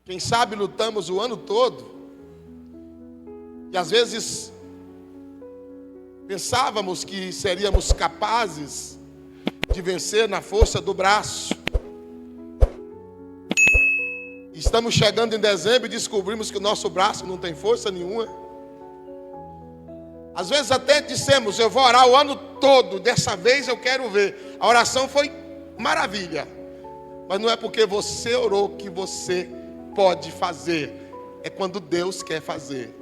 Quem sabe lutamos o ano todo e às vezes pensávamos que seríamos capazes de vencer na força do braço. Estamos chegando em dezembro e descobrimos que o nosso braço não tem força nenhuma. Às vezes até dissemos, eu vou orar o ano todo, dessa vez eu quero ver. A oração foi maravilha. Mas não é porque você orou que você pode fazer. É quando Deus quer fazer.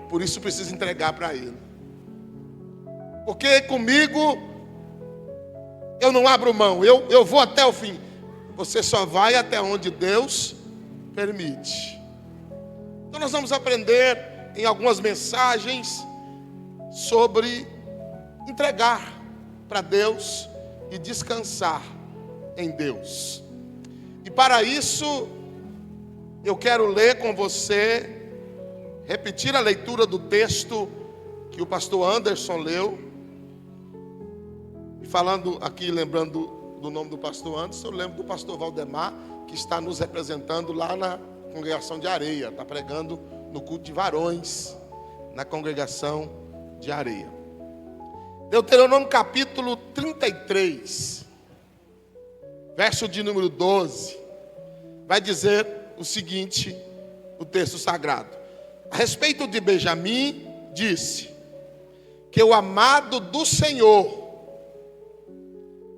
Por isso precisa entregar para Ele. Porque comigo eu não abro mão, eu vou até o fim. Você só vai até onde Deus permite. Então nós vamos aprender em algumas mensagens sobre entregar para Deus e descansar em Deus. E para isso eu quero ler com você, repetir a leitura do texto que o pastor Anderson leu. E falando aqui, lembrando do nome do pastor Anderson, eu lembro do pastor Valdemar, que está nos representando lá na congregação de Areia, está pregando no culto de varões, na congregação de Areia. Deuteronômio capítulo 33, verso de número 12, vai dizer o seguinte, o texto sagrado. A respeito de Benjamim, disse que o amado do Senhor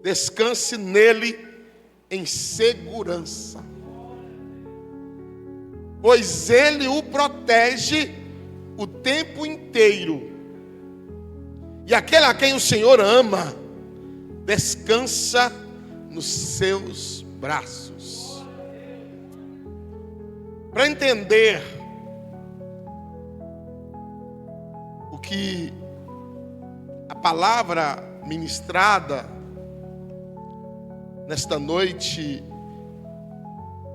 descanse nele em segurança, pois ele o protege o tempo inteiro. E aquele a quem o Senhor ama, descansa nos seus braços. Para entender o que a palavra ministrada nesta noite,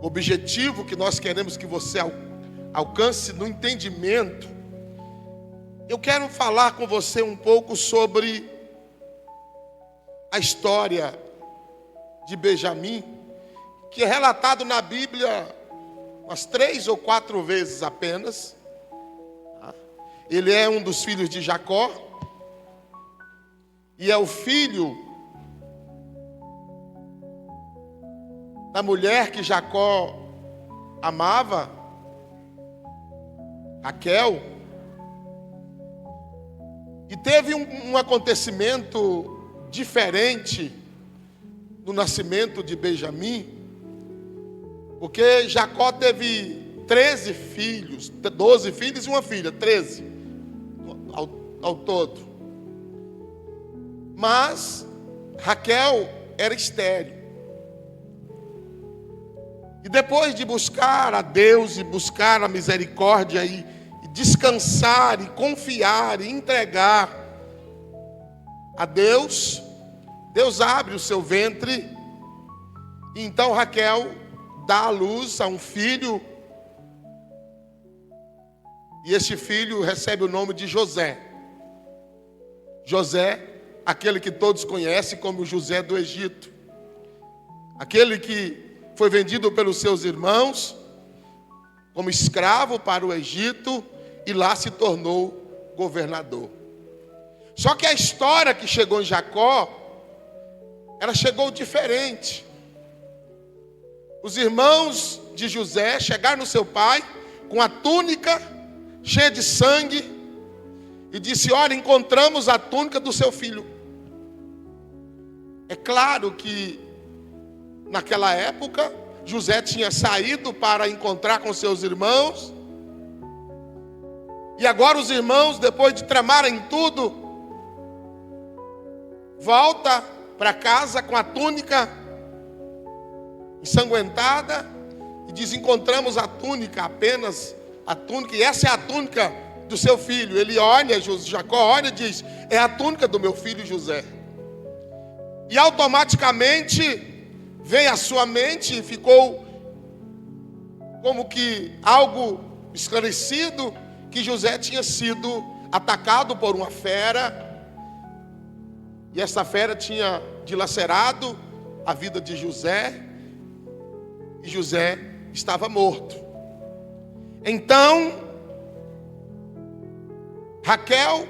o objetivo que nós queremos que você alcance no entendimento, eu quero falar com você um pouco sobre a história de Benjamim, que é relatado na Bíblia umas 3 ou 4 vezes apenas. Ele é um dos filhos de Jacó e é o filho da mulher que Jacó amava, Raquel. E teve um acontecimento diferente no nascimento de Benjamim, porque Jacó teve 13 filhos, 12 filhos e uma filha, 13 ao todo. Mas Raquel era estéril. E depois de buscar a Deus e buscar a misericórdia e descansar e confiar e entregar a Deus, Deus abre o seu ventre e então Raquel dá à luz a um filho, e este filho recebe o nome de José. José, aquele que todos conhecem como José do Egito, aquele que foi vendido pelos seus irmãos como escravo para o Egito e lá se tornou governador. Só que a história que chegou em Jacó, ela chegou diferente. Os irmãos de José chegaram no seu pai com a túnica cheia de sangue e disse: olha, encontramos a túnica do seu filho. É claro que naquela época José tinha saído para encontrar com seus irmãos, e agora os irmãos, depois de tramarem tudo, volta para casa com a túnica ensanguentada e diz: encontramos a túnica, apenas a túnica, e essa é a túnica do seu filho. Ele olha, Jacó olha e diz: é a túnica do meu filho José. E automaticamente veio à sua mente e ficou como que algo esclarecido, que José tinha sido atacado por uma fera, e essa fera tinha dilacerado a vida de José, e José estava morto. Então, Raquel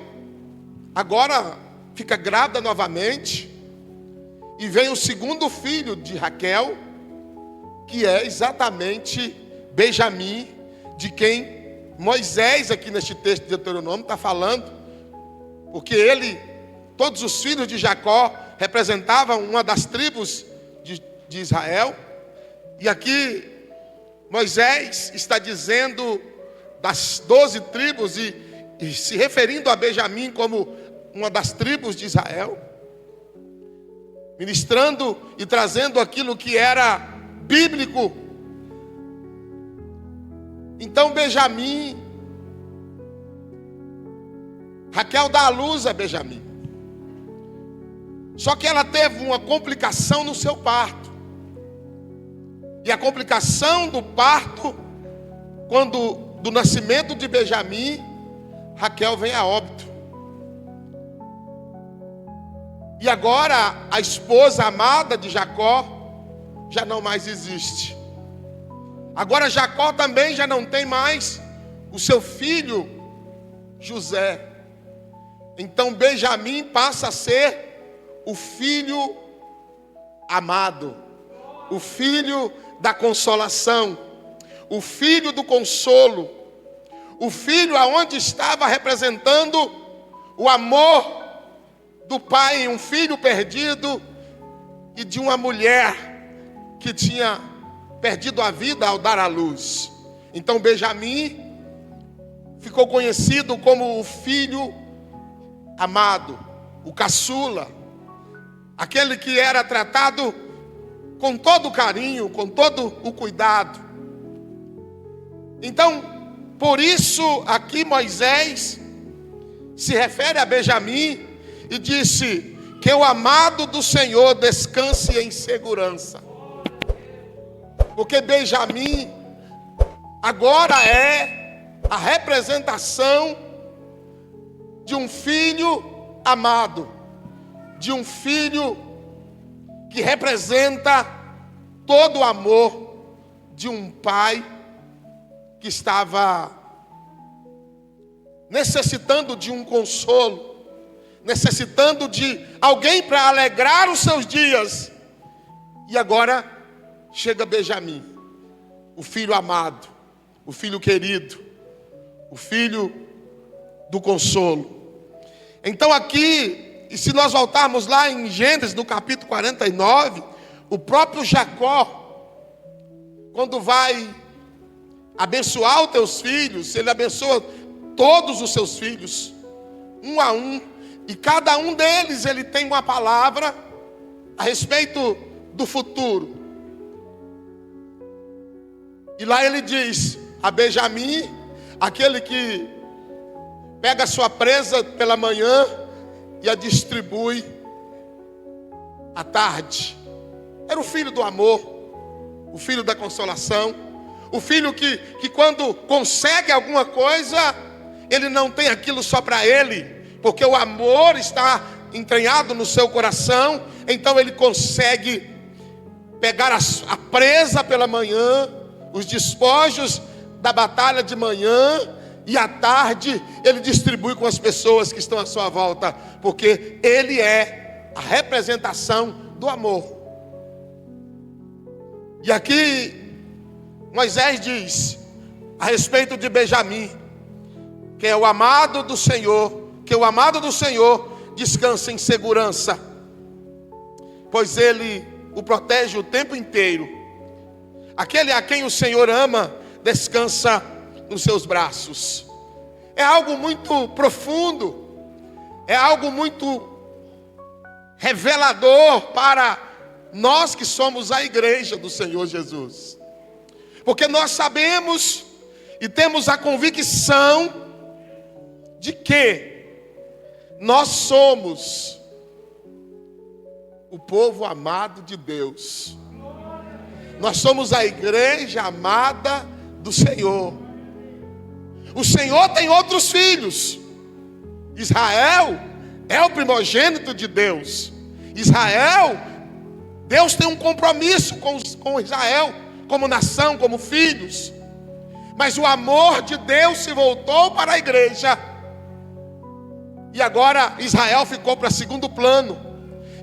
agora fica grávida novamente, e vem o segundo filho de Raquel, que é exatamente Benjamim, de quem Moisés, aqui neste texto de Deuteronômio, está falando, porque todos os filhos de Jacó representavam uma das tribos de Israel, e aqui Moisés está dizendo das 12 tribos e se referindo a Benjamim como uma das tribos de Israel, ministrando e trazendo aquilo que era bíblico. Então Benjamim, Raquel dá à luz a Benjamim. Só que ela teve uma complicação no seu parto. E a complicação do parto, do nascimento de Benjamim, Raquel vem a óbito. E agora a esposa amada de Jacó já não mais existe. Agora Jacó também já não tem mais o seu filho José. Então Benjamim passa a ser o filho amado, o filho da consolação, o filho do consolo, o filho aonde estava representando o amor do pai em um filho perdido e de uma mulher que tinha perdido a vida ao dar à luz. Então Benjamim ficou conhecido como o filho amado, o caçula, aquele que era tratado com todo o carinho, com todo o cuidado. Então, por isso aqui Moisés se refere a Benjamim e disse que o amado do Senhor descanse em segurança. Porque Benjamim agora é a representação de um filho amado, de um filho que representa todo o amor de um pai que estava necessitando de um consolo, necessitando de alguém para alegrar os seus dias. E agora chega Benjamim, o filho amado, o filho querido, o filho do consolo. Então aqui, e se nós voltarmos lá em Gênesis, no capítulo 49, o próprio Jacó, quando vai abençoar os teus filhos, ele abençoa todos os seus filhos, um a um, e cada um deles ele tem uma palavra a respeito do futuro. E lá ele diz a Benjamim, aquele que pega a sua presa pela manhã e a distribui à tarde. Era o filho do amor, o filho da consolação, o filho que quando consegue alguma coisa, ele não tem aquilo só para ele, porque o amor está entranhado no seu coração. Então ele consegue pegar a presa pela manhã, os despojos da batalha de manhã, e à tarde ele distribui com as pessoas que estão à sua volta, porque ele é a representação do amor. E aqui Moisés diz a respeito de Benjamim, que é o amado do Senhor, que o amado do Senhor descansa em segurança, pois ele o protege o tempo inteiro. Aquele a quem o Senhor ama descansa nos seus braços. É algo muito profundo, é algo muito revelador para nós que somos a igreja do Senhor Jesus. Porque nós sabemos e temos a convicção de que nós somos o povo amado de Deus. Nós somos a igreja amada do Senhor. O Senhor tem outros filhos. Israel é o primogênito de Deus. Israel, Deus tem um compromisso com Israel, como nação, como filhos. Mas o amor de Deus se voltou para a igreja. E agora Israel ficou para segundo plano.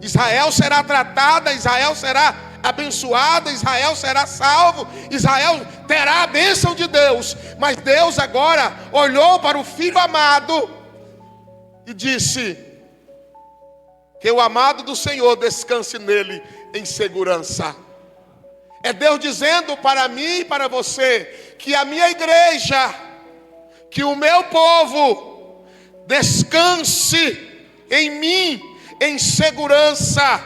Israel será tratada, Israel será abençoada, Israel será salvo, Israel terá a bênção de Deus. Mas Deus agora olhou para o Filho amado e disse: que o amado do Senhor descanse nele em segurança. É Deus dizendo para mim e para você que a minha igreja, que o meu povo descanse em mim em segurança,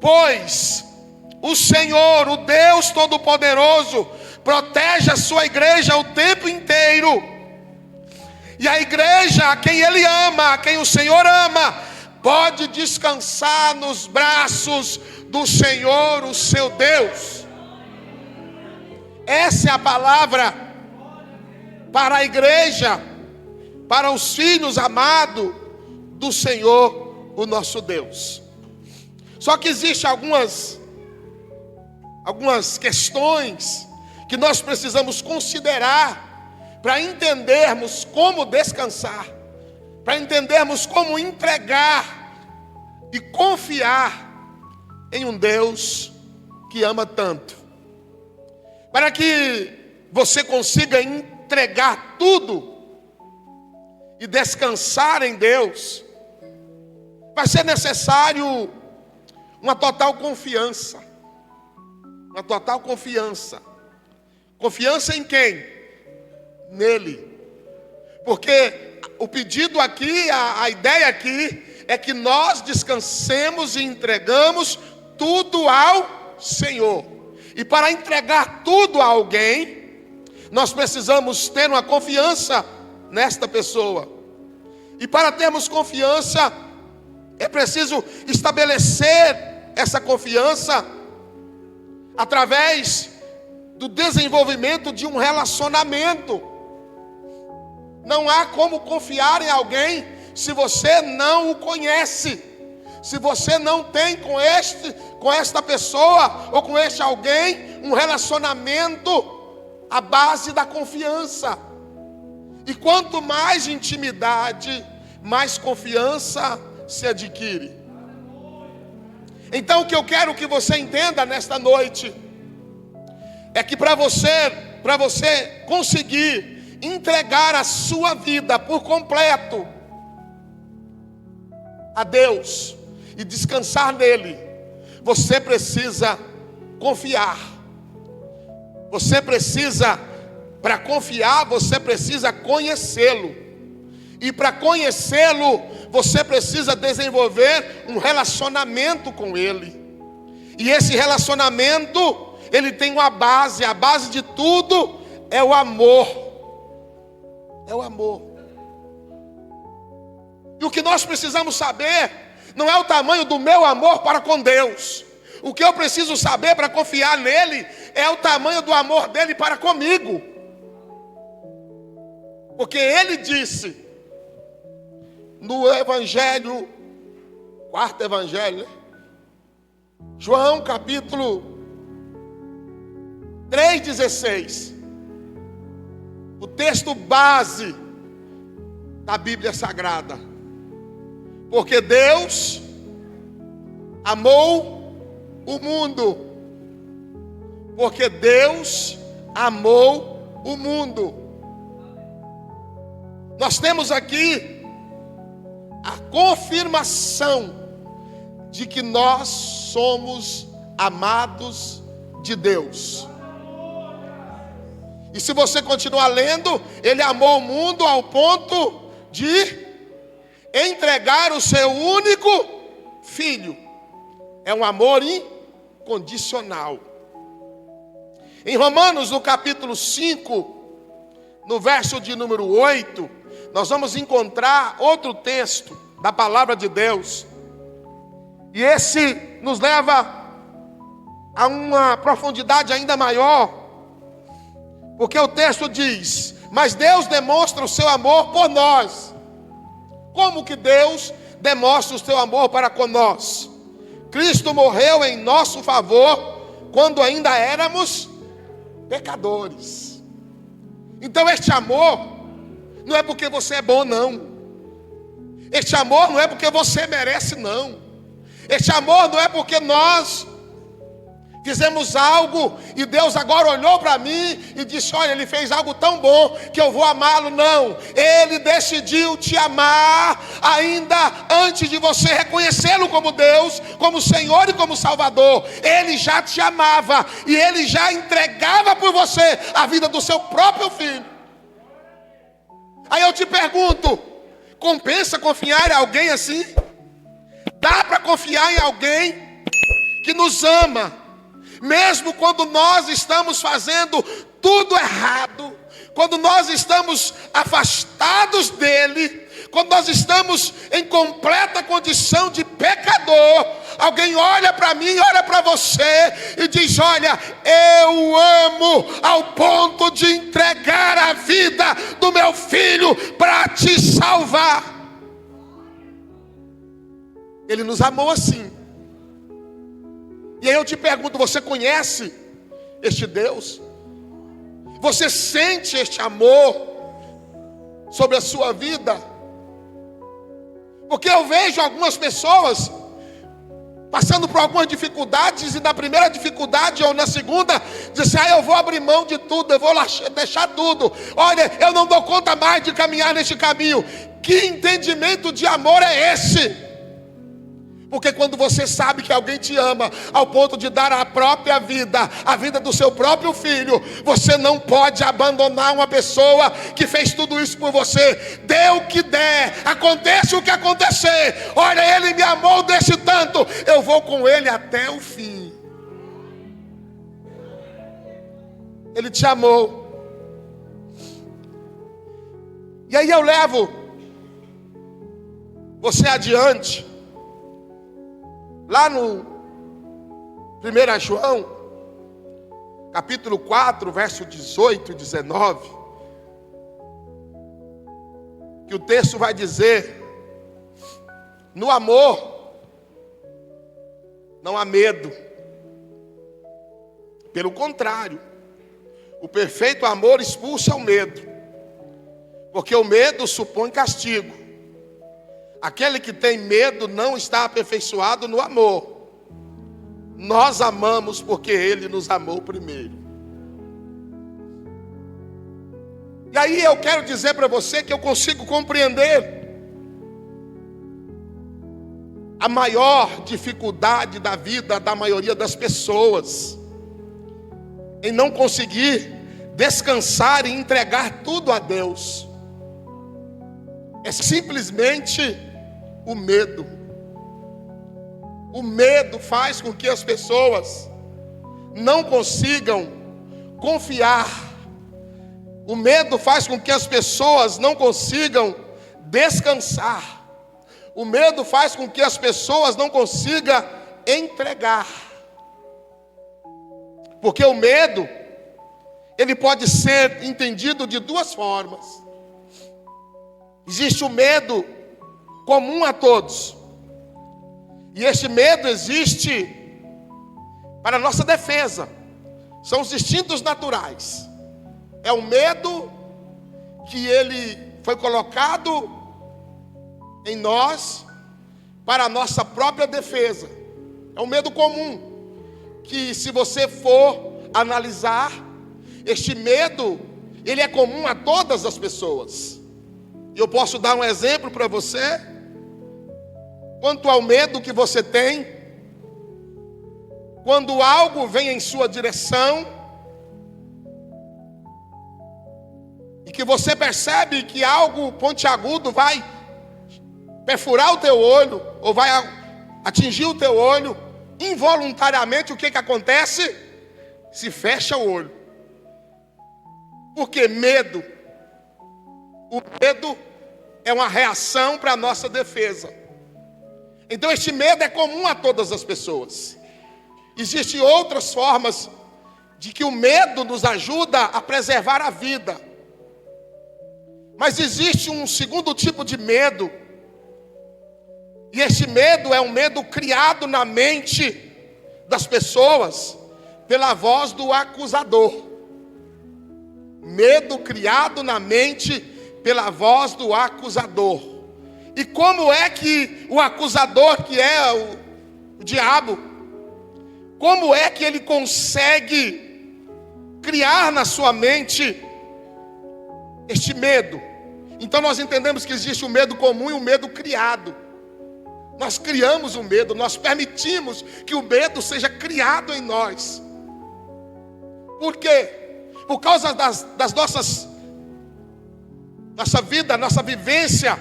pois o Senhor, o Deus Todo-Poderoso, protege a sua igreja o tempo inteiro. E a igreja, a quem Ele ama, a quem o Senhor ama, pode descansar nos braços do Senhor, o seu Deus. Essa é a palavra para a igreja, para os filhos amados do Senhor, o nosso Deus. Só que existem algumas questões que nós precisamos considerar para entendermos como descansar, para entendermos como entregar e confiar em um Deus que ama tanto. Para que você consiga entregar tudo e descansar em Deus, vai ser necessário uma total confiança. Uma total confiança. Confiança em quem? Nele. Porque o pedido aqui, a ideia aqui é que nós descansemos e entregamos tudo ao Senhor. E para entregar tudo a alguém, nós precisamos ter uma confiança nesta pessoa. E para termos confiança, é preciso estabelecer essa confiança através do desenvolvimento de um relacionamento. Não há como confiar em alguém se você não o conhece. Se você não tem com esta pessoa ou com este alguém um relacionamento à base da confiança. E quanto mais intimidade, mais confiança se adquire. Então o que eu quero que você entenda nesta noite é que para você conseguir entregar a sua vida por completo a Deus e descansar nele, você precisa confiar. Você precisa, para confiar, você precisa conhecê-lo. E para conhecê-lo, você precisa desenvolver um relacionamento com ele. E esse relacionamento, ele tem uma base. A base de tudo é o amor. É o amor. E o que nós precisamos saber não é o tamanho do meu amor para com Deus. O que eu preciso saber para confiar nele é o tamanho do amor dele para comigo. Porque ele disse no evangelho, quarto evangelho, né? João capítulo 3,16. O texto base da Bíblia Sagrada. Porque Deus amou o mundo. Porque Deus amou o mundo. Nós temos aqui a confirmação de que nós somos amados de Deus. E se você continuar lendo, ele amou o mundo ao ponto de entregar o seu único filho. É um amor incondicional. Em Romanos, no capítulo 5, no verso de número 8, nós vamos encontrar outro texto da palavra de Deus. E esse nos leva a uma profundidade ainda maior. Porque o texto diz: mas Deus demonstra o seu amor por nós. Como que Deus demonstra o seu amor para com nós? Cristo morreu em nosso favor quando ainda éramos pecadores. Então este amor não é porque você é bom, não. Este amor não é porque você merece, não. Este amor não é porque nós fizemos algo e Deus agora olhou para mim e disse: olha, ele fez algo tão bom que eu vou amá-lo. Não, ele decidiu te amar ainda antes de você reconhecê-lo como Deus, como Senhor e como Salvador. Ele já te amava e ele já entregava por você a vida do seu próprio filho. Aí eu te pergunto: compensa confiar em alguém assim? Dá para confiar em alguém que nos ama mesmo quando nós estamos fazendo tudo errado, quando nós estamos afastados dele, quando nós estamos em completa condição de pecador? Alguém olha para mim, olha para você e diz: olha, eu amo ao ponto de entregar a vida do meu filho para te salvar. Ele nos amou assim. E aí eu te pergunto: você conhece este Deus? Você sente este amor sobre a sua vida? Porque eu vejo algumas pessoas passando por algumas dificuldades, e na primeira dificuldade ou na segunda, dizem: eu vou abrir mão de tudo, eu vou deixar tudo. Olha, eu não dou conta mais de caminhar neste caminho. Que entendimento de amor é esse? Porque quando você sabe que alguém te ama ao ponto de dar a própria vida, a vida do seu próprio filho, você não pode abandonar uma pessoa que fez tudo isso por você. Dê o que der, aconteça o que acontecer. Olha, ele me amou desse tanto, eu vou com ele até o fim. Ele te amou. E aí eu levo você adiante. Lá no 1 João, capítulo 4, verso 18 e 19, que o texto vai dizer: no amor não há medo. Pelo contrário, o perfeito amor expulsa o medo, porque o medo supõe castigo. Aquele que tem medo não está aperfeiçoado no amor. Nós amamos porque ele nos amou primeiro. E aí eu quero dizer para você que eu consigo compreender a maior dificuldade da vida da maioria das pessoas em não conseguir descansar e entregar tudo a Deus. É simplesmente o medo. O medo faz com que as pessoas não consigam confiar. O medo faz com que as pessoas não consigam descansar. O medo faz com que as pessoas não consigam entregar. Porque o medo, ele pode ser entendido de duas formas. Existe o medo comum a todos. E este medo existe para a nossa defesa. São os instintos naturais. É o medo que ele foi colocado em nós para a nossa própria defesa. É um medo comum, que se você for analisar, este medo, ele é comum a todas as pessoas. E eu posso dar um exemplo para você, quanto ao medo que você tem, quando algo vem em sua direção, e que você percebe que algo pontiagudo vai perfurar o teu olho, ou vai atingir o teu olho, involuntariamente o que acontece? Se fecha o olho. Porque medo, o medo é uma reação para a nossa defesa. Então este medo é comum a todas as pessoas. Existem outras formas de que o medo nos ajuda a preservar a vida. Mas existe um segundo tipo de medo. E este medo é um medo criado na mente das pessoas pela voz do acusador. Medo criado na mente pela voz do acusador. E como é que o acusador, que é o diabo, como é que ele consegue criar na sua mente este medo? Então nós entendemos que existe o medo comum e o medo criado. Nós criamos o medo, nós permitimos que o medo seja criado em nós. Por quê? Por causa das nossa vida, nossa vivência,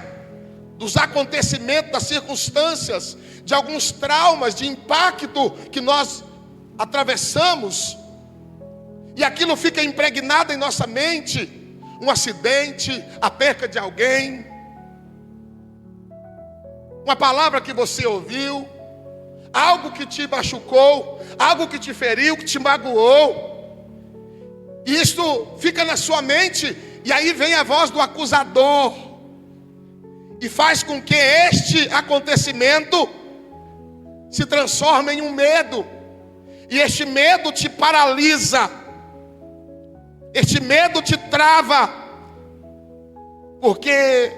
dos acontecimentos, das circunstâncias, de alguns traumas, de impacto que nós atravessamos, e aquilo fica impregnado em nossa mente. Um acidente, a perca de alguém, uma palavra que você ouviu, algo que te machucou, algo que te feriu, que te magoou. E isto fica na sua mente, e aí vem a voz do acusador, e faz com que este acontecimento se transforme em um medo, e este medo te paralisa, este medo te trava, porque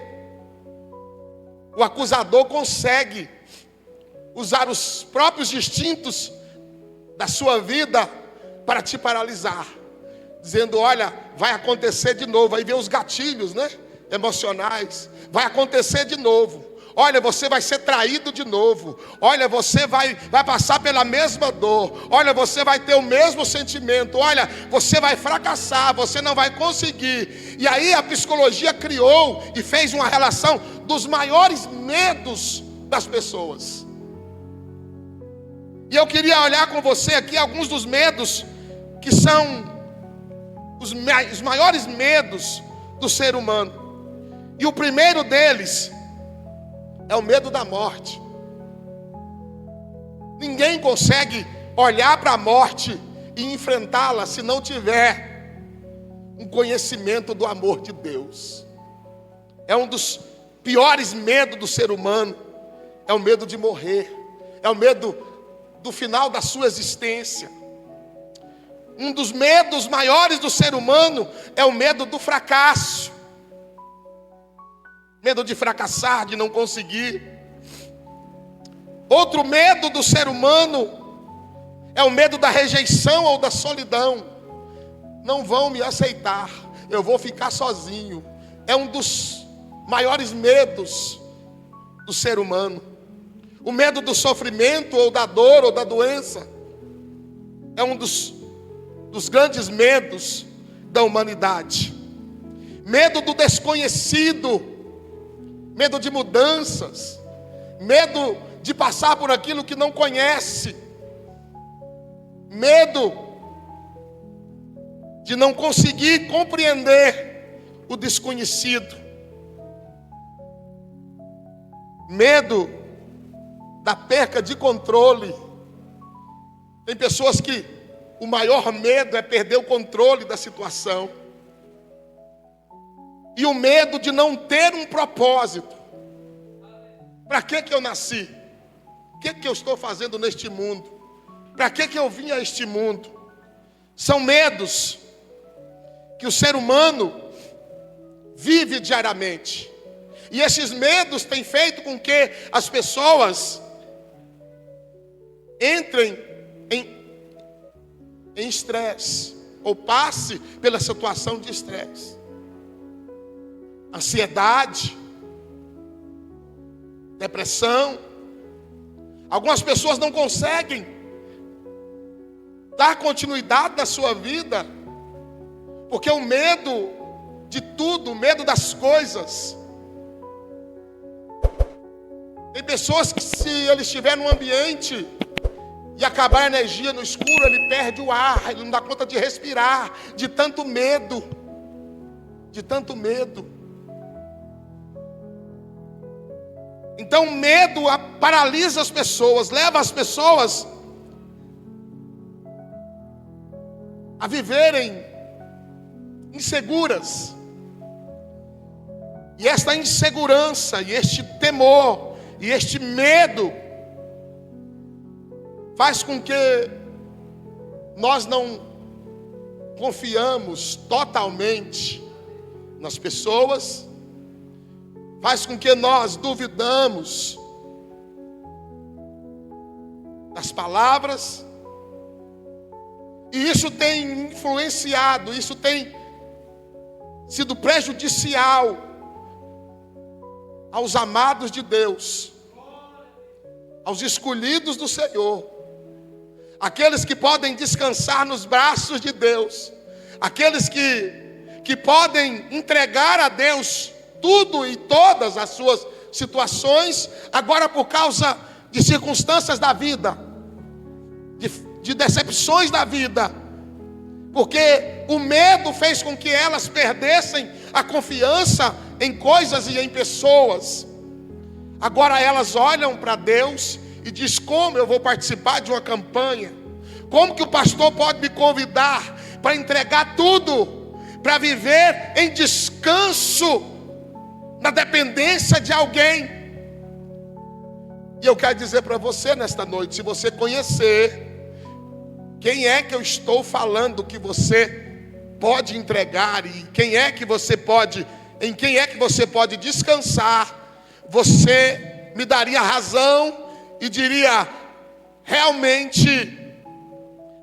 o acusador consegue usar os próprios instintos da sua vida para te paralisar, dizendo: olha, vai acontecer de novo. Aí vem os gatilhos, né, emocionais. Vai acontecer de novo. Olha, você vai ser traído de novo. Olha, você vai passar pela mesma dor. Olha, você vai ter o mesmo sentimento. Olha, você vai fracassar, você não vai conseguir. E aí a psicologia criou e fez uma relação dos maiores medos das pessoas. E eu queria olhar com você aqui alguns dos medos que são os maiores medos do ser humano. E o primeiro deles é o medo da morte. Ninguém consegue olhar para a morte e enfrentá-la se não tiver um conhecimento do amor de Deus. É um dos piores medos do ser humano. É o medo de morrer. É o medo do final da sua existência. Um dos medos maiores do ser humano é o medo do fracasso. Medo de fracassar, de não conseguir. Outro medo do ser humano é o medo da rejeição ou da solidão. Não vão me aceitar, eu vou ficar sozinho. É um dos maiores medos do ser humano. O medo do sofrimento ou da dor ou da doença é um dos grandes medos da humanidade. Medo do desconhecido, medo de mudanças, medo de passar por aquilo que não conhece, medo de não conseguir compreender o desconhecido, medo da perca de controle. Tem pessoas que o maior medo é perder o controle da situação. E o medo de não ter um propósito. Para que eu nasci? O que eu estou fazendo neste mundo? Para que eu vim a este mundo? São medos que o ser humano vive diariamente. E esses medos têm feito com que as pessoas entrem em estresse, ou passe pela situação de estresse. Ansiedade, depressão. Algumas pessoas não conseguem dar continuidade na sua vida, porque o medo de tudo, o medo das coisas. Tem pessoas que, se ele estiver num ambiente e acabar a energia no escuro, ele perde o ar, ele não dá conta de respirar, de tanto medo, de tanto medo. Então o medo paralisa as pessoas, leva as pessoas a viverem inseguras. E esta insegurança, e este temor, e este medo faz com que nós não confiamos totalmente nas pessoas, faz com que nós duvidamos das palavras, e isso tem influenciado, isso tem sido prejudicial aos amados de Deus, aos escolhidos do Senhor, aqueles que podem descansar nos braços de Deus, aqueles que podem entregar a Deus tudo e todas as suas situações, agora por causa de circunstâncias da vida, de decepções da vida, porque o medo fez com que elas perdessem a confiança em coisas e em pessoas. Agora elas olham para Deus e diz: como eu vou participar de uma campanha? Como que o pastor pode me convidar para entregar tudo, para viver em descanso, na dependência de alguém? E eu quero dizer para você nesta noite, se você conhecer quem é que eu estou falando que você pode entregar, e quem é que você pode, em quem é que você pode descansar, você me daria razão e diria: realmente,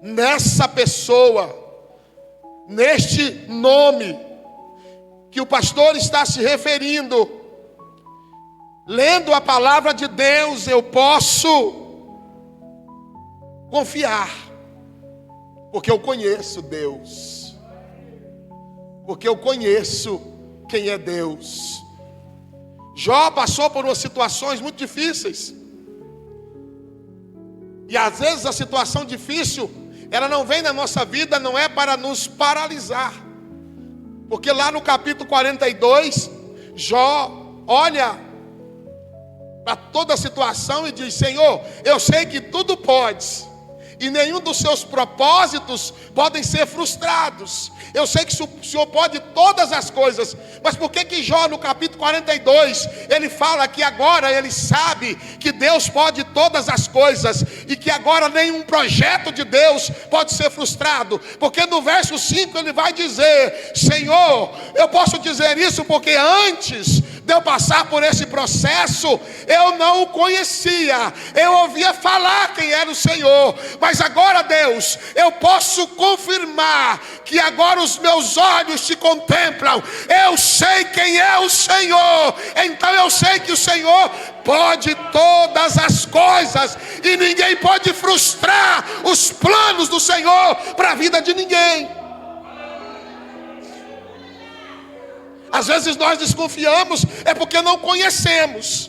nessa pessoa, neste nome que o pastor está se referindo, lendo a palavra de Deus, eu posso confiar, porque eu conheço Deus, porque eu conheço quem é Deus. Jó passou por umas situações muito difíceis, e às vezes a situação difícil, ela não vem na nossa vida, não é para nos paralisar, porque lá no capítulo 42, Jó olha para toda a situação e diz: Senhor, eu sei que tudo podes, e nenhum dos seus propósitos podem ser frustrados. Eu sei que o Senhor pode todas as coisas, mas por que Jó no capítulo 42, ele fala que agora ele sabe que Deus pode todas as coisas, e que agora nenhum projeto de Deus pode ser frustrado? Porque no verso 5 ele vai dizer: Senhor, eu posso dizer isso porque antes de eu passar por esse processo, eu não o conhecia, eu ouvia falar quem era o Senhor, mas agora, Deus, eu posso confirmar que agora os meus olhos te contemplam, eu sei quem é o Senhor, então eu sei que o Senhor pode todas as coisas, e ninguém pode frustrar os planos do Senhor para a vida de ninguém. Às vezes nós desconfiamos, é porque não conhecemos.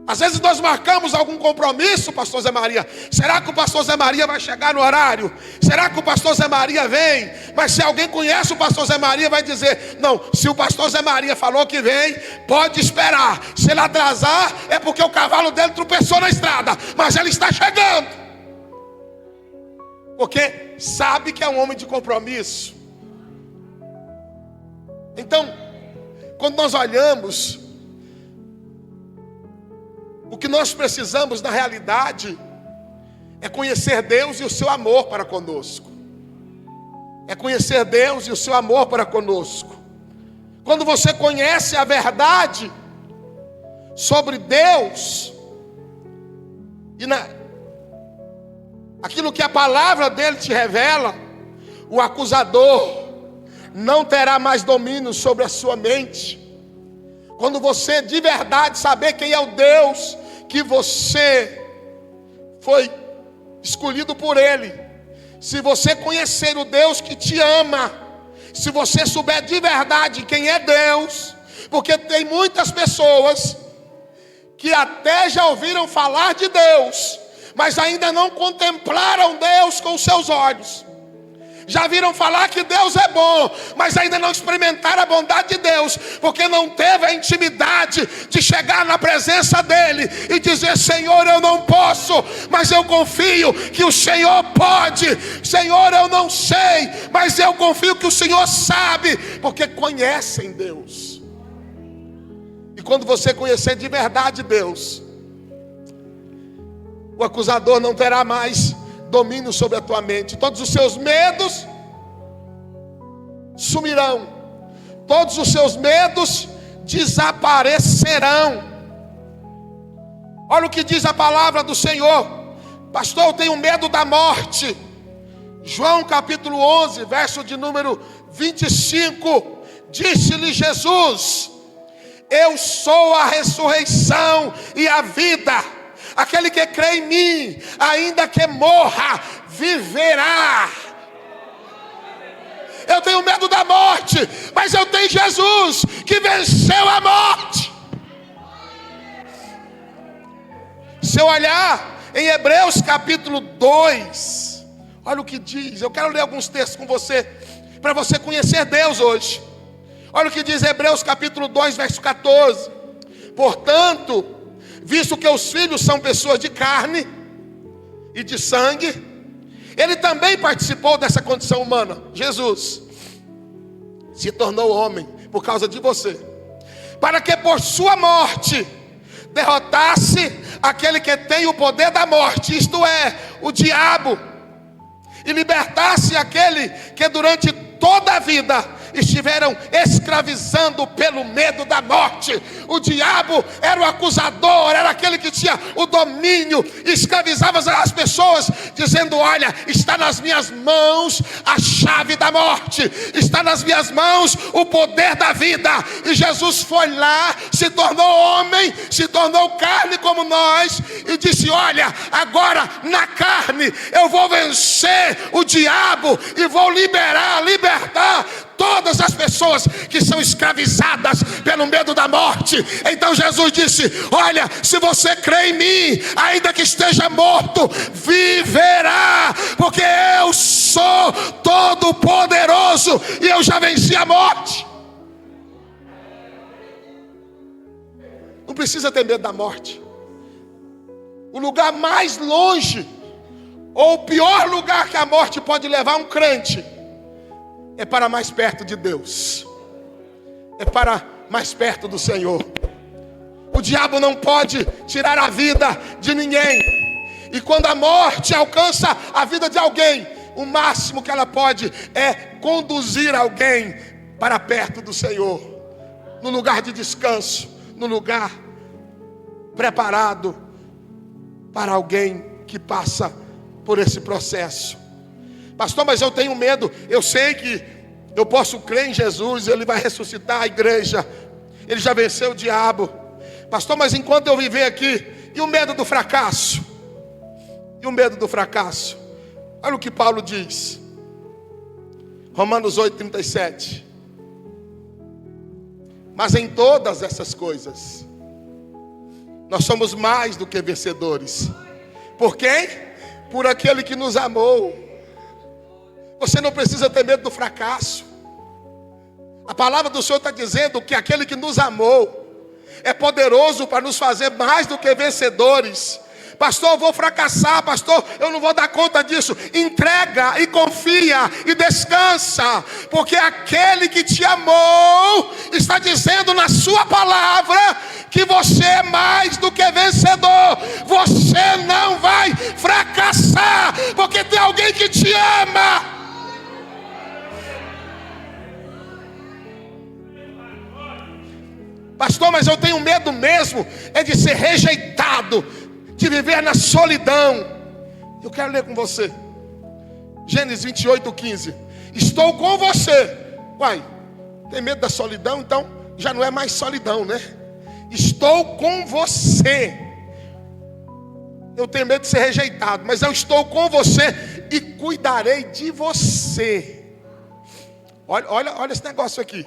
Às vezes nós marcamos algum compromisso, pastor Zé Maria. Será que o pastor Zé Maria vai chegar no horário? Será que o pastor Zé Maria vem? Mas se alguém conhece o pastor Zé Maria, vai dizer: não, se o pastor Zé Maria falou que vem, pode esperar. Se ele atrasar, é porque o cavalo dele tropeçou na estrada, mas ele está chegando, porque sabe que é um homem de compromisso. Então, quando nós olhamos, o que nós precisamos na realidade é conhecer Deus e o seu amor para conosco. É conhecer Deus e o seu amor para conosco. Quando você conhece a verdade sobre Deus e aquilo que a palavra dele te revela, o acusador não terá mais domínio sobre a sua mente. Quando você de verdade saber quem é o Deus que você foi escolhido por Ele, se você conhecer o Deus que te ama, se você souber de verdade quem é Deus, porque tem muitas pessoas que até já ouviram falar de Deus, mas ainda não contemplaram Deus com os seus olhos. Já viram falar que Deus é bom, mas ainda não experimentaram a bondade de Deus, porque não teve a intimidade de chegar na presença dEle e dizer: Senhor, eu não posso, mas eu confio que o Senhor pode. Senhor, eu não sei, mas eu confio que o Senhor sabe, porque conhecem Deus. E quando você conhecer de verdade Deus, o acusador não terá mais domínio sobre a tua mente. Todos os seus medos sumirão. Todos os seus medos desaparecerão. Olha o que diz a palavra do Senhor. Pastor, eu tenho medo da morte. João capítulo 11, verso de número 25. Disse-lhe Jesus: eu sou a ressurreição e a vida. Aquele que crê em mim, ainda que morra, viverá. Eu tenho medo da morte, mas eu tenho Jesus que venceu a morte. Se eu olhar em Hebreus capítulo 2, olha o que diz. Eu quero ler alguns textos com você, para você conhecer Deus hoje. Olha o que diz Hebreus capítulo 2, verso 14. Portanto, visto que os filhos são pessoas de carne e de sangue, ele também participou dessa condição humana. Jesus se tornou homem por causa de você, para que por sua morte derrotasse aquele que tem o poder da morte, isto é, o diabo, e libertasse aquele que durante toda a vida estiveram escravizando pelo medo da morte. O diabo era o acusador, era aquele que tinha o domínio, escravizava as pessoas, dizendo: olha, está nas minhas mãos a chave da morte, está nas minhas mãos o poder da vida. E Jesus foi lá, se tornou homem, se tornou carne como nós, e disse: olha, agora na carne eu vou vencer o diabo e vou libertar todas as pessoas que são escravizadas pelo medo da morte. Então Jesus disse: olha, se você crê em mim, ainda que esteja morto, viverá, porque eu sou todo poderoso e eu já venci a morte. Não precisa ter medo da morte. O lugar mais longe, ou o pior lugar que a morte pode levar um crente, é para mais perto de Deus, é para mais perto do Senhor. O diabo não pode tirar a vida de ninguém, e quando a morte alcança a vida de alguém, o máximo que ela pode é conduzir alguém para perto do Senhor, no lugar de descanso, no lugar preparado para alguém que passa por esse processo. Pastor, mas eu tenho medo. Eu sei que eu posso crer em Jesus, Ele vai ressuscitar a igreja, Ele já venceu o diabo. Pastor, mas enquanto eu viver aqui, e o medo do fracasso? E o medo do fracasso? Olha o que Paulo diz, Romanos 8:37. Mas em todas essas coisas, nós somos mais do que vencedores. Por quem? Por aquele que nos amou. Você não precisa ter medo do fracasso. A palavra do Senhor está dizendo que aquele que nos amou é poderoso para nos fazer mais do que vencedores. Pastor, eu vou fracassar. Pastor, eu não vou dar conta disso. Entrega e confia e descansa, porque aquele que te amou está dizendo na sua palavra que você é mais do que vencedor. Você não vai fracassar, porque tem alguém que te ama. Pastor, mas eu tenho medo mesmo é de ser rejeitado, de viver na solidão. Eu quero ler com você Gênesis 28:15. Estou com você. Uai, tem medo da solidão? Então já não é mais solidão, né? Estou com você. Eu tenho medo de ser rejeitado, mas eu estou com você e cuidarei de você. Olha esse negócio aqui.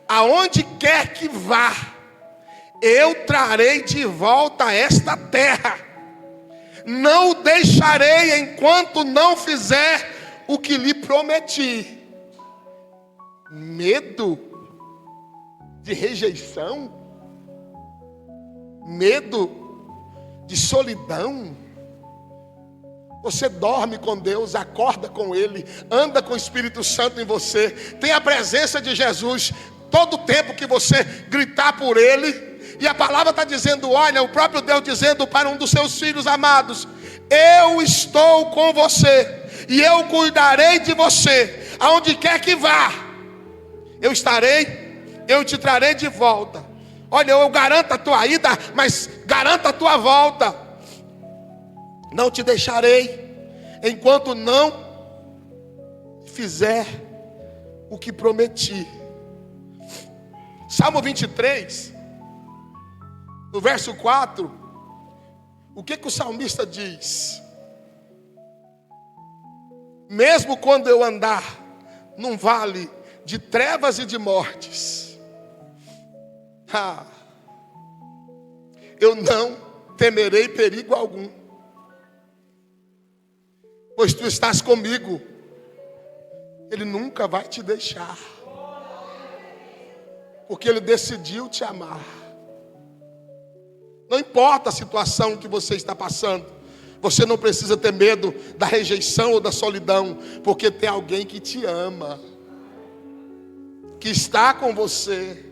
Aonde quer que vá, eu trarei de volta a esta terra. Não o deixarei enquanto não fizer o que lhe prometi. Medo de rejeição? Medo de solidão? Você dorme com Deus, acorda com Ele, anda com o Espírito Santo em você, tem a presença de Jesus todo o tempo que você gritar por Ele. E a palavra está dizendo, olha, o próprio Deus dizendo para um dos seus filhos amados: Eu estou com você e eu cuidarei de você, aonde quer que vá. Eu estarei, eu te trarei de volta. Olha, eu garanto a tua ida, mas garanto a tua volta. Não te deixarei, enquanto não fizer o que prometi. Salmo 23, no verso 4, o que o salmista diz? Mesmo quando eu andar num vale de trevas e de mortes, eu não temerei perigo algum, pois tu estás comigo. Ele nunca vai te deixar, porque Ele decidiu te amar. Não importa a situação que você está passando, você não precisa ter medo da rejeição ou da solidão, porque tem alguém que te ama, que está com você.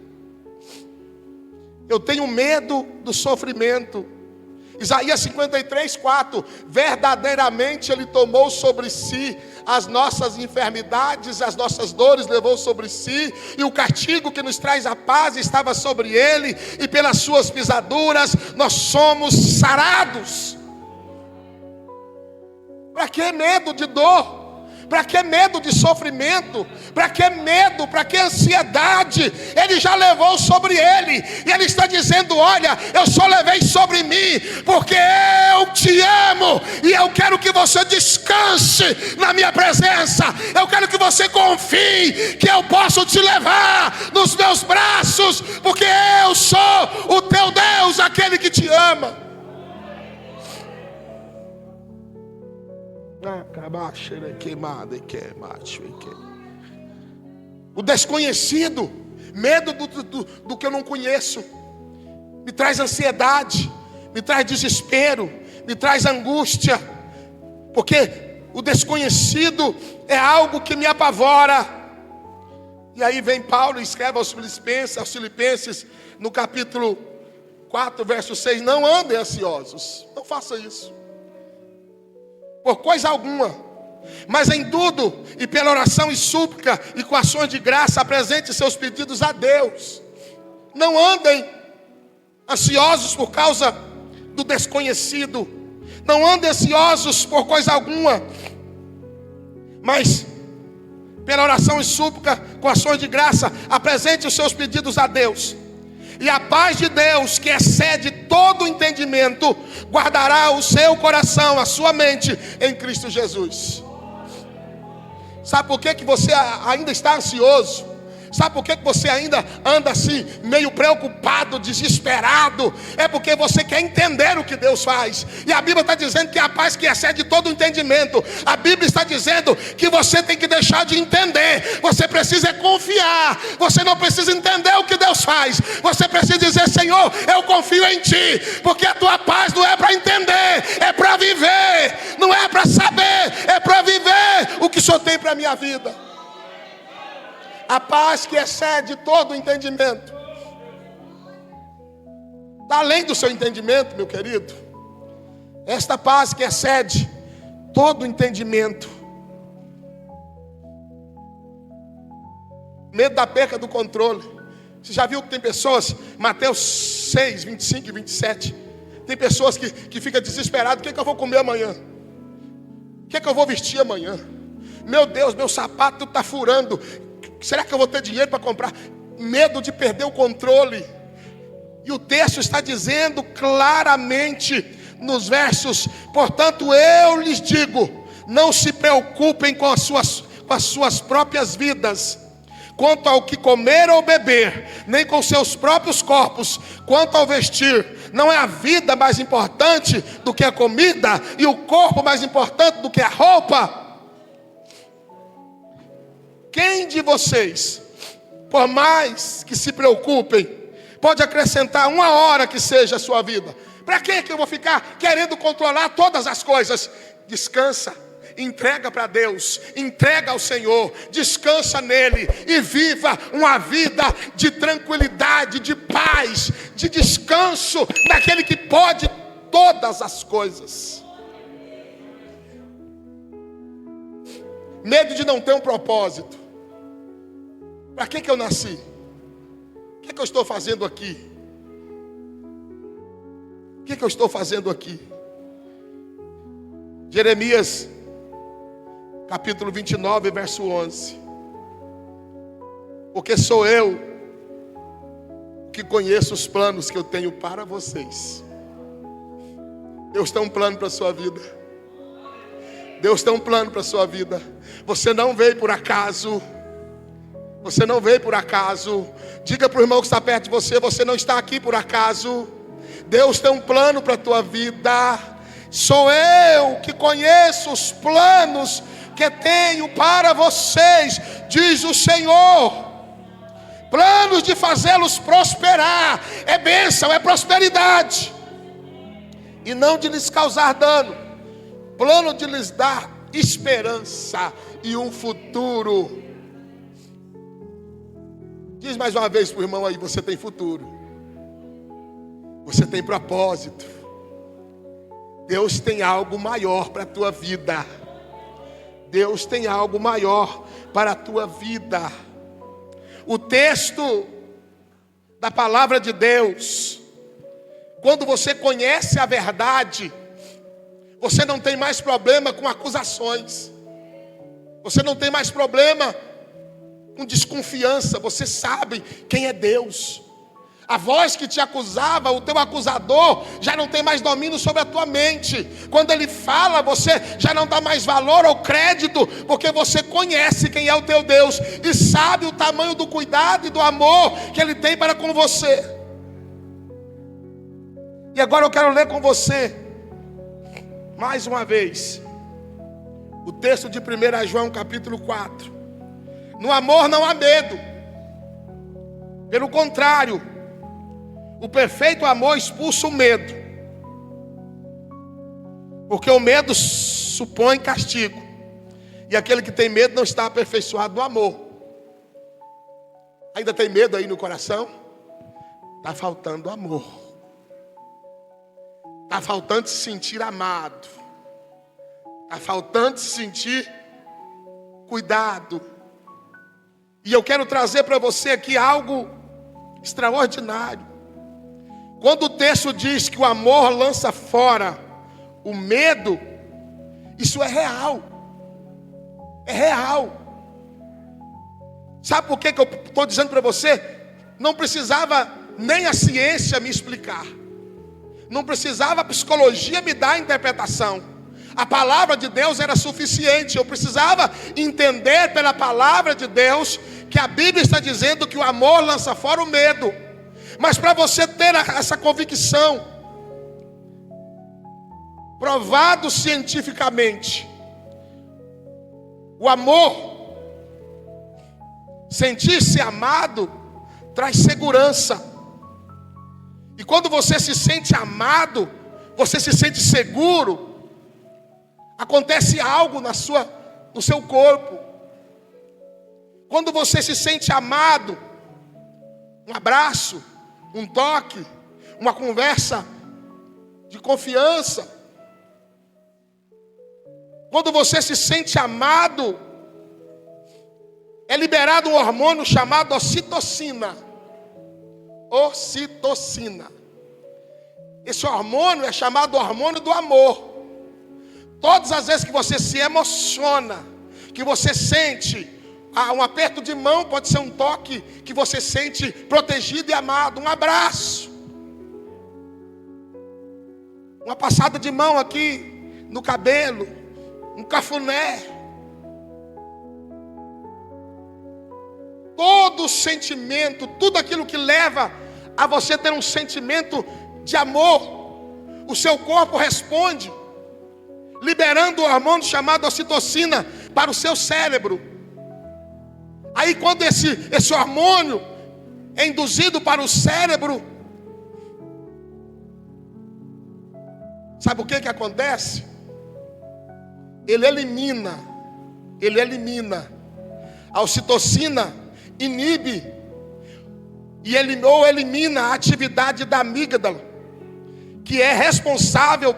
Eu tenho medo do sofrimento. Isaías 53, 4. Verdadeiramente Ele tomou sobre si as nossas enfermidades, as nossas dores levou sobre si, e o castigo que nos traz a paz estava sobre Ele, e pelas suas pisaduras nós somos sarados. Para que medo de dor? Para que medo de sofrimento? Para que medo? Para que ansiedade? Ele já levou sobre Ele. E Ele está dizendo: olha, eu só levei sobre mim, porque eu te amo. E eu quero que você descanse na minha presença. Eu quero que você confie que eu posso te levar nos meus braços, porque eu sou o teu Deus, aquele que te ama. O desconhecido, medo do que eu não conheço, me traz ansiedade, me traz desespero, me traz angústia, porque o desconhecido é algo que me apavora. E aí vem Paulo e escreve aos Filipenses no capítulo 4, verso 6: não andem ansiosos, não faça isso por coisa alguma, mas em tudo e pela oração e súplica e com ações de graça apresente seus pedidos a Deus. Não andem ansiosos por causa do desconhecido, não andem ansiosos por coisa alguma, mas pela oração e súplica com ações de graça apresente os seus pedidos a Deus. E a paz de Deus, que excede todo o entendimento, guardará o seu coração, a sua mente em Cristo Jesus. Sabe por que você ainda está ansioso? Sabe por que você ainda anda assim, meio preocupado, desesperado? É porque você quer entender o que Deus faz. E a Bíblia está dizendo que a paz que excede todo o entendimento. A Bíblia está dizendo que você tem que deixar de entender. Você precisa confiar. Você não precisa entender o que Deus faz. Você precisa dizer: Senhor, eu confio em Ti. Porque a Tua paz não é para entender, é para viver. Não é para saber, é para viver o que o Senhor tem para a minha vida. A paz que excede todo o entendimento. Está além do seu entendimento, meu querido. Esta paz que excede todo o entendimento. Medo da perca do controle. Você já viu que tem pessoas, Mateus 6, 25 e 27. Tem pessoas que ficam desesperadas: o que eu vou comer amanhã? O que eu vou vestir amanhã? Meu Deus, meu sapato está furando. Será que eu vou ter dinheiro para comprar? Medo de perder o controle. E o texto está dizendo claramente nos versos: portanto eu lhes digo, não se preocupem com as suas próprias vidas, quanto ao que comer ou beber, nem com seus próprios corpos, quanto ao vestir. Não é a vida mais importante do que a comida, e o corpo mais importante do que a roupa? Quem de vocês, por mais que se preocupem, pode acrescentar uma hora que seja a sua vida? Para que eu vou ficar querendo controlar todas as coisas? Descansa, entrega para Deus, entrega ao Senhor, descansa nele e viva uma vida de tranquilidade, de paz, de descanso naquele que pode todas as coisas. Medo de não ter um propósito. Para que eu nasci? O que eu estou fazendo aqui? O que eu estou fazendo aqui? Jeremias, capítulo 29, verso 11. Porque sou eu que conheço os planos que eu tenho para vocês. Deus tem um plano para a sua vida. Deus tem um plano para a sua vida. Você não veio por acaso. Você não veio por acaso. Diga para o irmão que está perto de você: você não está aqui por acaso. Deus tem um plano para a tua vida. Sou eu que conheço os planos que tenho para vocês, diz o Senhor. Planos de fazê-los prosperar. É bênção, é prosperidade. E não de lhes causar dano. Plano de lhes dar esperança e um futuro. Diz mais uma vez para o irmão aí: você tem futuro. Você tem propósito. Deus tem algo maior para a tua vida. Deus tem algo maior para a tua vida. O texto da palavra de Deus, quando você conhece a verdade, você não tem mais problema com acusações. Você não tem mais problema com desconfiança. Você sabe quem é Deus. A voz que te acusava, o teu acusador, já não tem mais domínio sobre a tua mente. Quando ele fala, você já não dá mais valor ou crédito, porque você conhece quem é o teu Deus e sabe o tamanho do cuidado e do amor que ele tem para com você. E agora eu quero ler com você, mais uma vez, o texto de 1 João capítulo 4. No amor não há medo. Pelo contrário, o perfeito amor expulsa o medo. Porque o medo supõe castigo. E aquele que tem medo não está aperfeiçoado no amor. Ainda tem medo aí no coração? Está faltando amor. Está faltando se sentir amado. Está faltando se sentir cuidado. E eu quero trazer para você aqui algo extraordinário. Quando o texto diz que o amor lança fora o medo, isso é real. É real. Sabe por que eu estou dizendo para você? Não precisava nem a ciência me explicar. Não precisava a psicologia me dar a interpretação. A palavra de Deus era suficiente. Eu precisava entender pela palavra de Deus que a Bíblia está dizendo que o amor lança fora o medo. Mas para você ter essa convicção, provado cientificamente, o amor, sentir-se amado, traz segurança. E quando você se sente amado, você se sente seguro, acontece algo no seu corpo. Quando você se sente amado, um abraço, um toque, uma conversa de confiança. Quando você se sente amado, é liberado um hormônio chamado ocitocina. Ocitocina. Esse hormônio é chamado hormônio do amor. Todas as vezes que você se emociona, que você sente um aperto de mão, pode ser um toque que você sente protegido e amado, um abraço, uma passada de mão aqui no cabelo, um cafuné. Todo sentimento, tudo aquilo que leva a você ter um sentimento de amor, o seu corpo responde, liberando o hormônio chamado ocitocina para o seu cérebro. Aí quando esse hormônio é induzido para o cérebro, sabe o que acontece? Ele elimina. A ocitocina inibe ou elimina a atividade da amígdala, que é responsável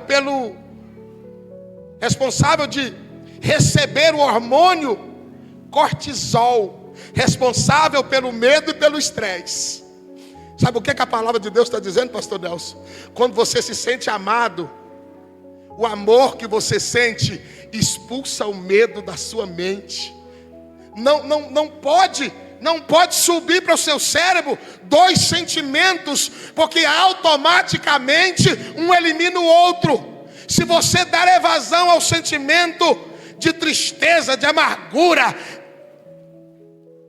de receber o hormônio cortisol, responsável pelo medo e pelo estresse. Sabe o que a palavra de Deus está dizendo, pastor Nelson? Quando você se sente amado, o amor que você sente expulsa o medo da sua mente. Não pode subir para o seu cérebro dois sentimentos, porque automaticamente um elimina o outro. Se você dar evasão ao sentimento de tristeza, de amargura,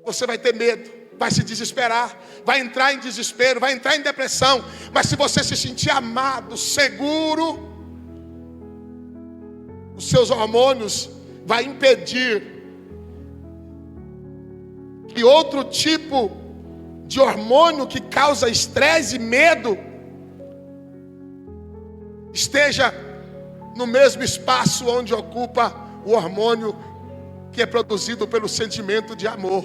você vai ter medo, vai se desesperar, vai entrar em desespero, vai entrar em depressão. Mas se você se sentir amado, seguro, os seus hormônios vai impedir que outro tipo de hormônio que causa estresse e medo esteja no mesmo espaço onde ocupa o hormônio que é produzido pelo sentimento de amor.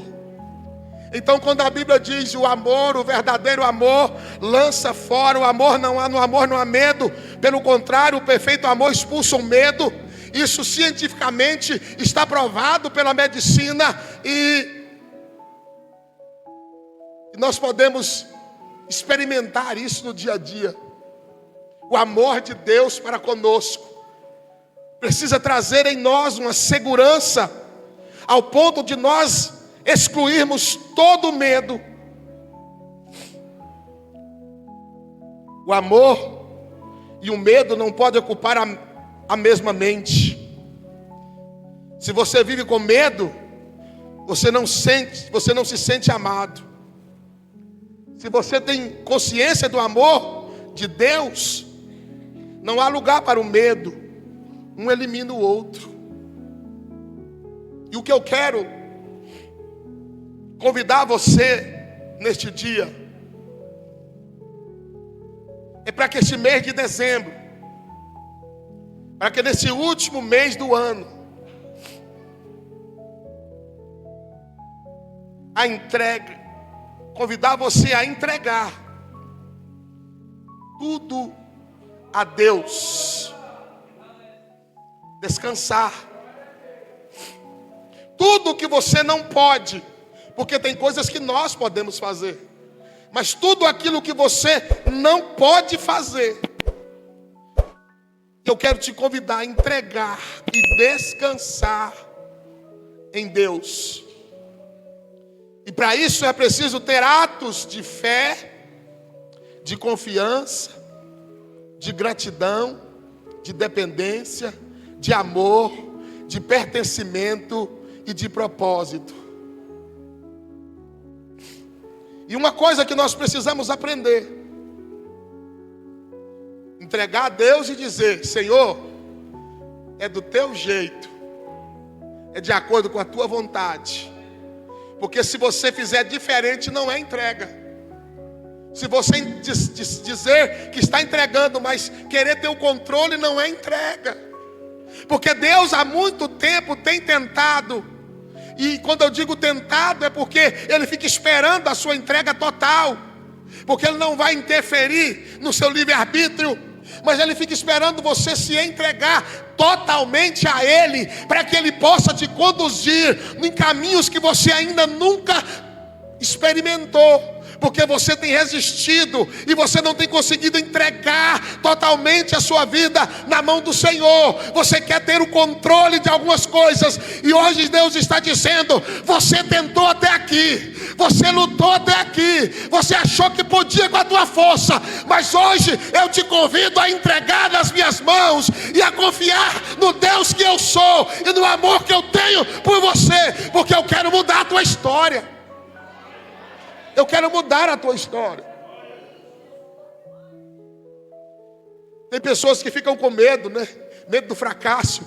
Então, quando a Bíblia diz o amor, o verdadeiro amor, lança fora o amor, no amor não há medo. Pelo contrário, o perfeito amor expulsa o medo. Isso cientificamente está provado pela medicina e nós podemos experimentar isso no dia a dia. O amor de Deus para conosco precisa trazer em nós uma segurança ao ponto de nós excluirmos todo o medo. O amor e o medo não podem ocupar a mesma mente. Se você vive com medo, você não se sente amado. Se você tem consciência do amor de Deus, não há lugar para o medo. Um elimina o outro. E o que eu quero convidar você neste dia é para que este mês de dezembro, para que nesse último mês do ano, convidar você a entregar tudo a Deus, descansar, tudo que você não pode, porque tem coisas que nós podemos fazer, mas tudo aquilo que você não pode fazer, eu quero te convidar a entregar e descansar em Deus. E para isso é preciso ter atos de fé, de confiança, de gratidão, de dependência, de amor, de pertencimento e de propósito. E uma coisa que nós precisamos aprender: entregar a Deus e dizer: Senhor, é do teu jeito, é de acordo com a tua vontade. Porque se você fizer diferente, não é entrega. Se você dizer que está entregando, mas querer ter o controle, não é entrega. Porque Deus há muito tempo tem tentado. E quando eu digo tentado, é porque Ele fica esperando a sua entrega total. Porque Ele não vai interferir no seu livre-arbítrio, mas Ele fica esperando você se entregar totalmente a Ele, para que Ele possa te conduzir em caminhos que você ainda nunca experimentou. Porque você tem resistido e você não tem conseguido entregar totalmente a sua vida na mão do Senhor. Você quer ter o controle de algumas coisas, e hoje Deus está dizendo: você tentou até aqui, você lutou até aqui, você achou que podia com a tua força, mas hoje eu te convido a entregar nas minhas mãos e a confiar no Deus que eu sou e no amor que eu tenho por você, porque eu quero mudar a tua história. Eu quero mudar a tua história. Tem pessoas que ficam com medo, né? Medo do fracasso,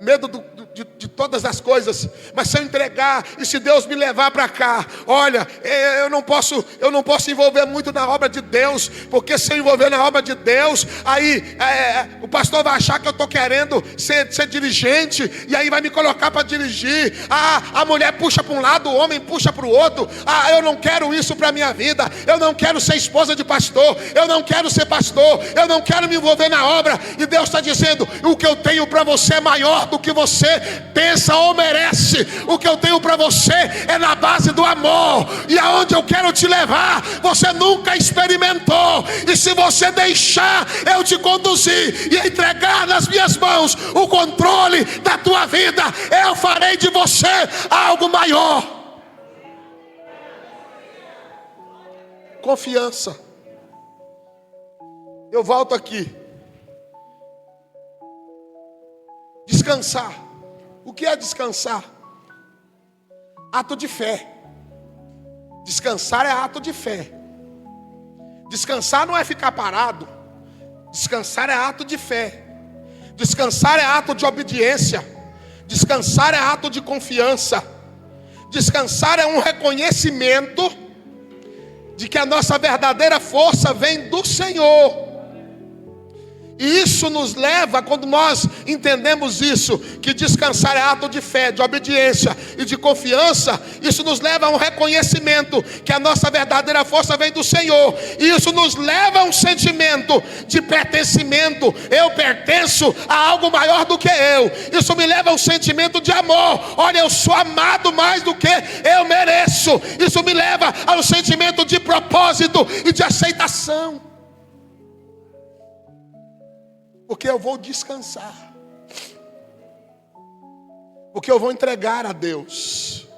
medo de todas as coisas. Mas se eu entregar, e se Deus me levar para cá, olha, eu não posso envolver muito na obra de Deus, porque se eu envolver na obra de Deus, aí o pastor vai achar que eu estou querendo ser dirigente, e aí vai me colocar para dirigir. A mulher puxa para um lado, o homem puxa para o outro. Eu não quero isso para a minha vida. Eu não quero ser esposa de pastor, eu não quero ser pastor, eu não quero me envolver na obra. E Deus está dizendo: o que eu tenho para você é maior do que você pensa ou merece. O que eu tenho para você é na base do amor, e aonde eu quero te levar você nunca experimentou. E se você deixar eu te conduzir e entregar nas minhas mãos o controle da tua vida, eu farei de você algo maior. Confiança. Eu volto aqui. Descansar. O que é descansar? Ato de fé. Descansar é ato de fé. Descansar não é ficar parado. Descansar é ato de fé. Descansar é ato de obediência. Descansar é ato de confiança. Descansar é um reconhecimento de que a nossa verdadeira força vem do Senhor. E isso nos leva, quando nós entendemos isso, que descansar é ato de fé, de obediência e de confiança, isso nos leva a um reconhecimento que a nossa verdadeira força vem do Senhor. E isso nos leva a um sentimento de pertencimento. Eu pertenço a algo maior do que eu. Isso me leva a um sentimento de amor. Olha, eu sou amado mais do que eu mereço. Isso me leva a um sentimento de propósito e de aceitação. Porque eu vou descansar. Porque eu vou entregar a Deus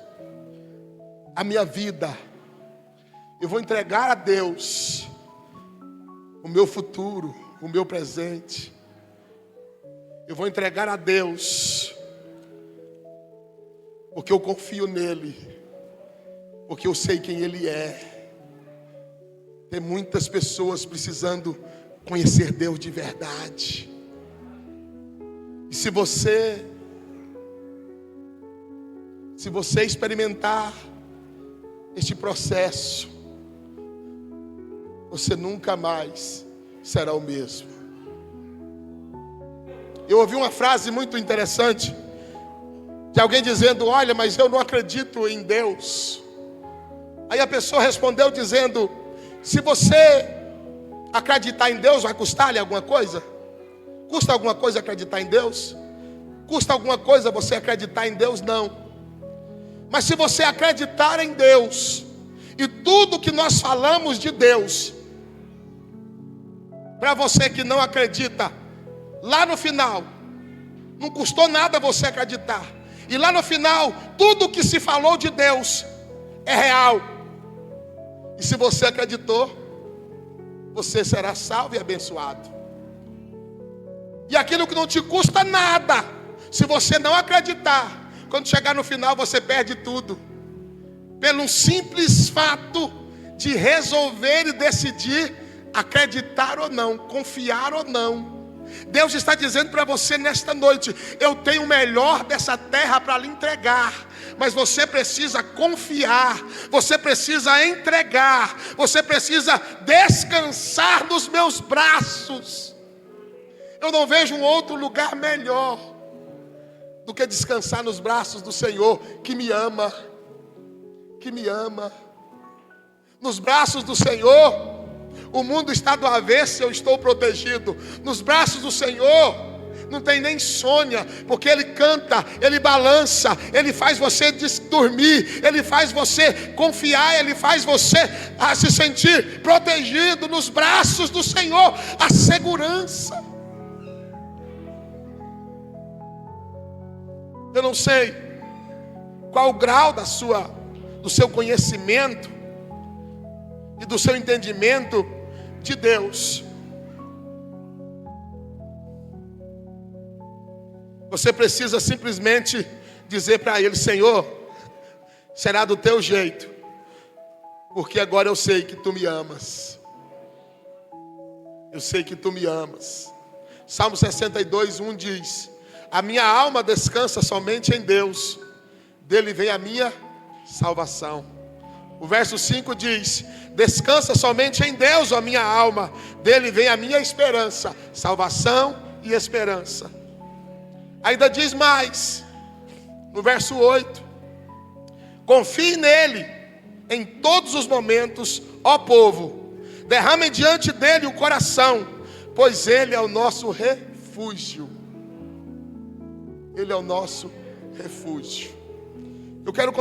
a minha vida. Eu vou entregar a Deus o meu futuro, o meu presente. Eu vou entregar a Deus porque eu confio nele. Porque eu sei quem ele é. Tem muitas pessoas precisando conhecer Deus de verdade. E se você experimentar este processo, você nunca mais será o mesmo. Eu ouvi uma frase muito interessante de alguém dizendo: olha, mas eu não acredito em Deus. Aí a pessoa respondeu dizendo: se você acreditar em Deus, vai custar-lhe alguma coisa? Custa alguma coisa acreditar em Deus? Custa alguma coisa você acreditar em Deus? Não. Mas se você acreditar em Deus, e tudo que nós falamos de Deus, para você que não acredita, lá no final, não custou nada você acreditar. E lá no final, tudo que se falou de Deus é real. E se você acreditou, você será salvo e abençoado. E aquilo que não te custa nada, se você não acreditar, quando chegar no final você perde tudo. Pelo simples fato de resolver e decidir acreditar ou não, confiar ou não. Deus está dizendo para você nesta noite: eu tenho o melhor dessa terra para lhe entregar. Mas você precisa confiar, você precisa entregar, você precisa descansar nos meus braços. Eu não vejo um outro lugar melhor do que descansar nos braços do Senhor, que me ama, que me ama. Nos braços do Senhor, o mundo está do avesso, eu estou protegido. Nos braços do Senhor não tem nem insônia, porque Ele canta, Ele balança, Ele faz você dormir, Ele faz você confiar, Ele faz você se sentir protegido. Nos braços do Senhor, a segurança. Eu não sei qual o grau do seu conhecimento e do seu entendimento de Deus. Você precisa simplesmente dizer para Ele: Senhor, será do teu jeito, porque agora eu sei que tu me amas. Eu sei que tu me amas. Salmo 62:1 diz: A minha alma descansa somente em Deus, dele vem a minha salvação. O verso 5 diz: descansa somente em Deus, a minha alma, dele vem a minha esperança, salvação e esperança. Ainda diz mais, no verso 8: confie nele em todos os momentos, ó povo, derramem diante dele o coração, pois ele é o nosso refúgio. Ele é o nosso refúgio. Eu quero